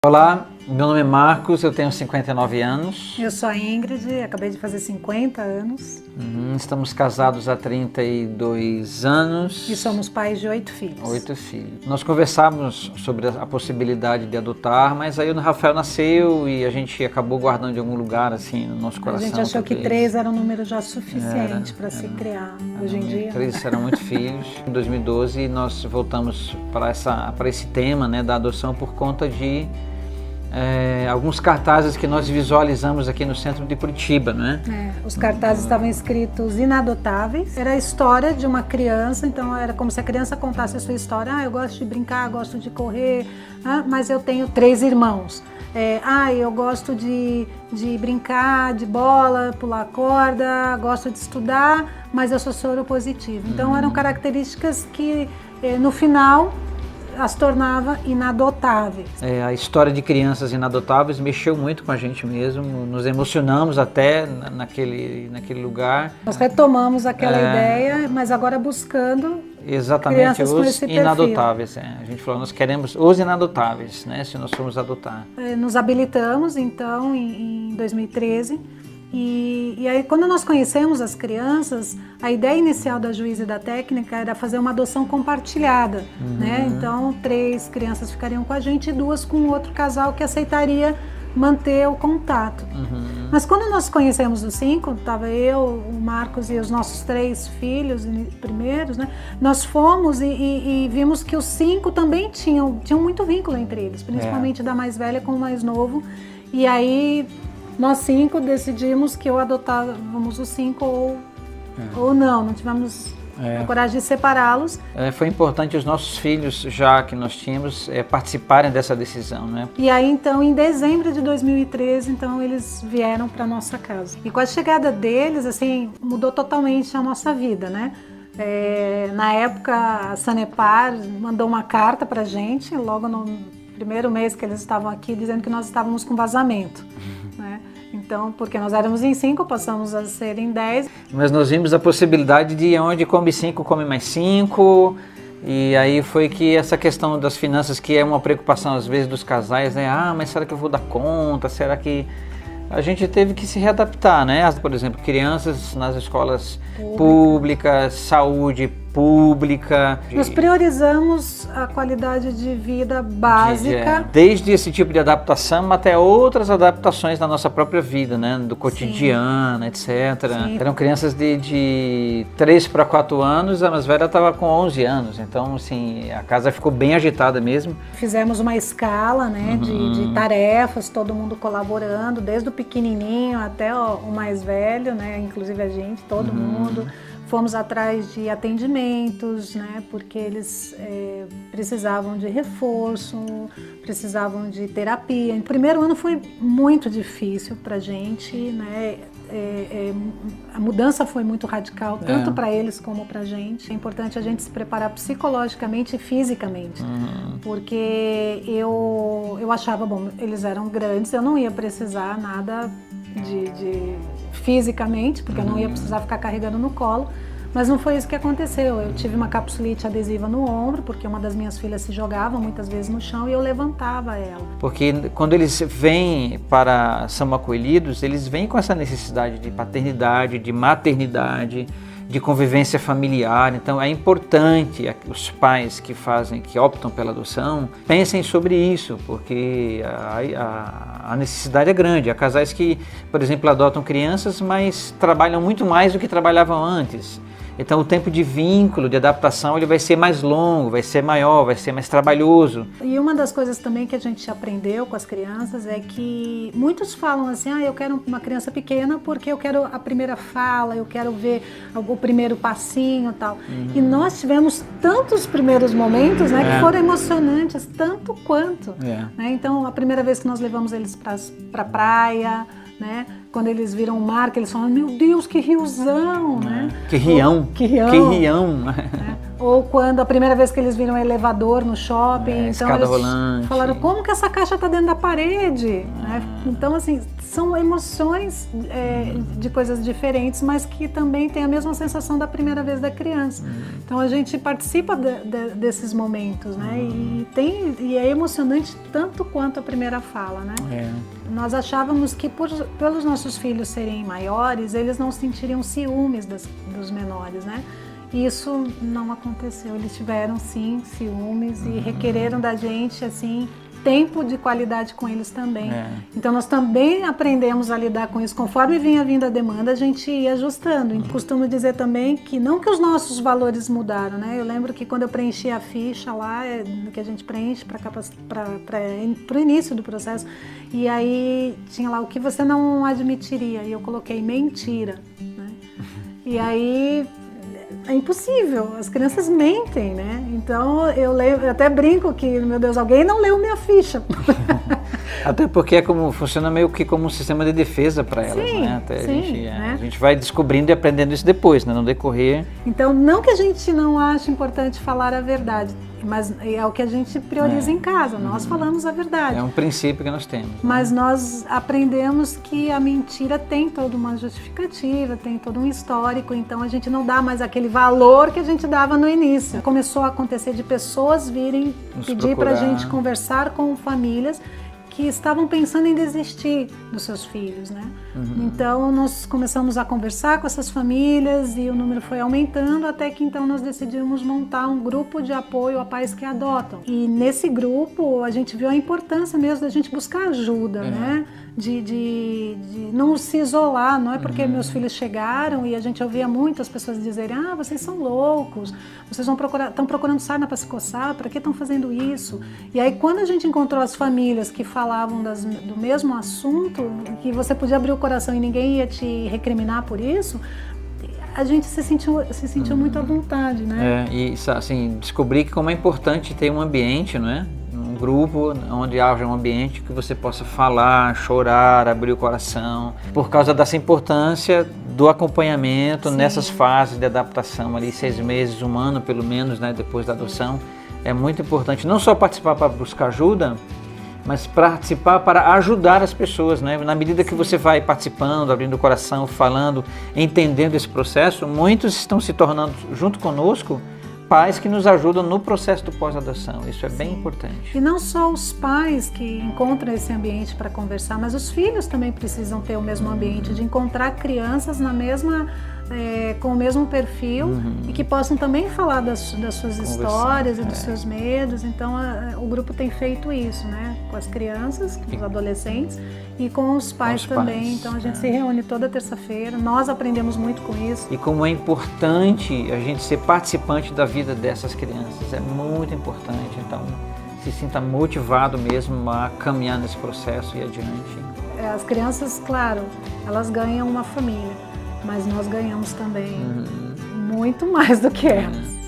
Olá, meu nome é Marcos, eu tenho 59 anos. Eu sou a Ingrid, acabei de fazer 50 anos. Estamos casados há 32 anos. E somos pais de 8 filhos. 8 filhos. Nós conversávamos sobre a possibilidade de adotar, mas aí o Rafael nasceu e a gente acabou guardando em algum lugar assim no nosso coração. A gente achou que 3 era um número já suficiente para se criar. Hoje em dia... 3 eram muitos filhos. Em 2012 nós voltamos para esse tema, né, da adoção por conta de alguns cartazes que nós visualizamos aqui no centro de Curitiba, né? Os cartazes estavam escritos inadotáveis. Era a história de uma criança, então era como se a criança contasse a sua história. Eu gosto de brincar, gosto de correr, mas eu tenho 3 irmãos. Eu gosto de brincar, de bola, pular corda, gosto de estudar, mas eu sou soropositiva. Então eram características que no final as tornava inadotáveis. A história de crianças inadotáveis mexeu muito com a gente mesmo, nos emocionamos até naquele lugar. Nós retomamos aquela ideia, mas agora buscando exatamente os inadotáveis. A gente falou, nós queremos os inadotáveis, né, se nós formos adotar. Nos habilitamos então em 2013. E aí, quando nós conhecemos as crianças, a ideia inicial da juíza e da técnica era fazer uma adoção compartilhada, né? Então, 3 crianças ficariam com a gente e 2 com outro casal que aceitaria manter o contato. Mas quando nós conhecemos os 5, estava eu, o Marcos e os nossos 3 filhos primeiros, né? Nós fomos e vimos que os 5 também tinham muito vínculo entre eles, principalmente da mais velha com o mais novo. E aí nós 5 decidimos que ou adotávamos os 5 ou não tivemos a coragem de separá-los. Foi importante os nossos filhos, já que nós tínhamos, participarem dessa decisão, né? E aí então, em dezembro de 2013, então eles vieram para nossa casa. E com a chegada deles, assim, mudou totalmente a nossa vida, né? Na época, a Sanepar mandou uma carta pra gente, logo no primeiro mês que eles estavam aqui, dizendo que nós estávamos com vazamento, né? Então, porque nós éramos em 5, passamos a ser em 10. Mas nós vimos a possibilidade de onde come 5, come mais 5. E aí foi que essa questão das finanças, que é uma preocupação às vezes dos casais, né? Mas será que eu vou dar conta? Será que... A gente teve que se readaptar, né? Por exemplo, crianças nas escolas públicas, saúde pública. Nós priorizamos a qualidade de vida básica. Desde esse tipo de adaptação até outras adaptações na nossa própria vida, né? Do cotidiano, etc. Sim. Eram crianças de 3 para 4 anos, a mais velha estava com 11 anos. Então, assim, a casa ficou bem agitada mesmo. Fizemos uma escala, né? De tarefas, todo mundo colaborando, desde o pequenininho até o mais velho, né? Inclusive a gente, todo mundo. Fomos atrás de atendimentos, né, porque eles precisavam de reforço, precisavam de terapia. O primeiro ano foi muito difícil para a gente, né, a mudança foi muito radical, tanto para eles como para a gente. É importante a gente se preparar psicologicamente e fisicamente, porque eu achava, bom, eles eram grandes, eu não ia precisar nada de fisicamente, porque eu não ia precisar ficar carregando no colo, mas não foi isso que aconteceu. Eu tive uma capsulite adesiva no ombro, porque uma das minhas filhas se jogava muitas vezes no chão e eu levantava ela. Porque quando eles vêm para são acolhidos, eles vêm com essa necessidade de paternidade, de maternidade, de convivência familiar. Então é importante os pais que optam pela adoção pensem sobre isso, porque a necessidade é grande. Há casais que, por exemplo, adotam crianças, mas trabalham muito mais do que trabalhavam antes. Então o tempo de vínculo, de adaptação, ele vai ser mais longo, vai ser maior, vai ser mais trabalhoso. E uma das coisas também que a gente aprendeu com as crianças é que muitos falam assim, eu quero uma criança pequena porque eu quero a primeira fala, eu quero ver o primeiro passinho e tal. E nós tivemos tantos primeiros momentos, né, que foram emocionantes, tanto quanto. Né? Então a primeira vez que nós levamos eles para a praia, né? Quando eles viram o mar, que eles falam, meu Deus, que riozão, né? Que rião. Que rião. Que rião. Ou quando a primeira vez que eles viram um elevador no shopping, então escada eles rolante. falaram, como que essa caixa está dentro da parede? Né? Então, assim, são emoções de coisas diferentes, mas que também tem a mesma sensação da primeira vez da criança. Então, a gente participa desses momentos, né? E é emocionante tanto quanto a primeira fala, né? Nós achávamos que pelos nossos filhos serem maiores, eles não sentiriam ciúmes dos menores, né? Isso não aconteceu, eles tiveram sim ciúmes e requereram da gente assim tempo de qualidade com eles também. Então nós também aprendemos a lidar com isso, conforme vinha vindo a demanda a gente ia ajustando. E costumo dizer também que não que os nossos valores mudaram, né? Eu lembro que quando eu preenchi a ficha lá, que a gente preenche para o início do processo, e aí tinha lá o que você não admitiria, e eu coloquei mentira, né? E aí é impossível, as crianças mentem, né? Então eu até brinco que, meu Deus, alguém não leu minha ficha. Até porque funciona meio que como um sistema de defesa para elas, sim, né? Até sim, a gente vai descobrindo e aprendendo isso depois, né? No decorrer. Então, não que a gente não ache importante falar a verdade, mas é o que a gente prioriza em casa, nós falamos a verdade. É um princípio que nós temos. Mas nós aprendemos que a mentira tem toda uma justificativa, tem todo um histórico, então a gente não dá mais aquele valor que a gente dava no início. Começou a acontecer de pessoas virem pedir para a gente conversar com famílias que estavam pensando em desistir dos seus filhos, né? Então nós começamos a conversar com essas famílias e o número foi aumentando até que então nós decidimos montar um grupo de apoio a pais que adotam. E nesse grupo a gente viu a importância mesmo da gente buscar ajuda, né? De não se isolar, não é porque meus filhos chegaram e a gente ouvia muitas pessoas dizerem, vocês são loucos, vocês estão procurando sarna para se coçar, para que estão fazendo isso? E aí quando a gente encontrou as famílias que falavam do mesmo assunto, que você podia abrir o coração e ninguém ia te recriminar por isso, a gente se sentiu muito à vontade, né? E assim, descobri que como é importante ter um ambiente, não é? Um grupo onde haja um ambiente que você possa falar, chorar, abrir o coração, por causa dessa importância do acompanhamento nessas fases de adaptação, ali 6 meses, 1 ano pelo menos, né, depois da adoção. É muito importante não só participar para buscar ajuda, mas participar para ajudar as pessoas, né? Na medida que você vai participando, abrindo o coração, falando, entendendo esse processo, muitos estão se tornando, junto conosco, pais que nos ajudam no processo do pós-adoção. Isso é bem importante. E não só os pais que encontram esse ambiente para conversar, mas os filhos também precisam ter o mesmo ambiente, de encontrar crianças com o mesmo perfil e que possam também falar das suas histórias e dos seus medos. Então o grupo tem feito isso, né? Com as crianças, com os adolescentes e com os pais também. Então a gente se reúne toda terça-feira, nós aprendemos muito com isso. E como é importante a gente ser participante da vida dessas crianças, é muito importante. Então se sinta motivado mesmo a caminhar nesse processo e adiante. As crianças, claro, elas ganham uma família, mas nós ganhamos também muito mais do que elas.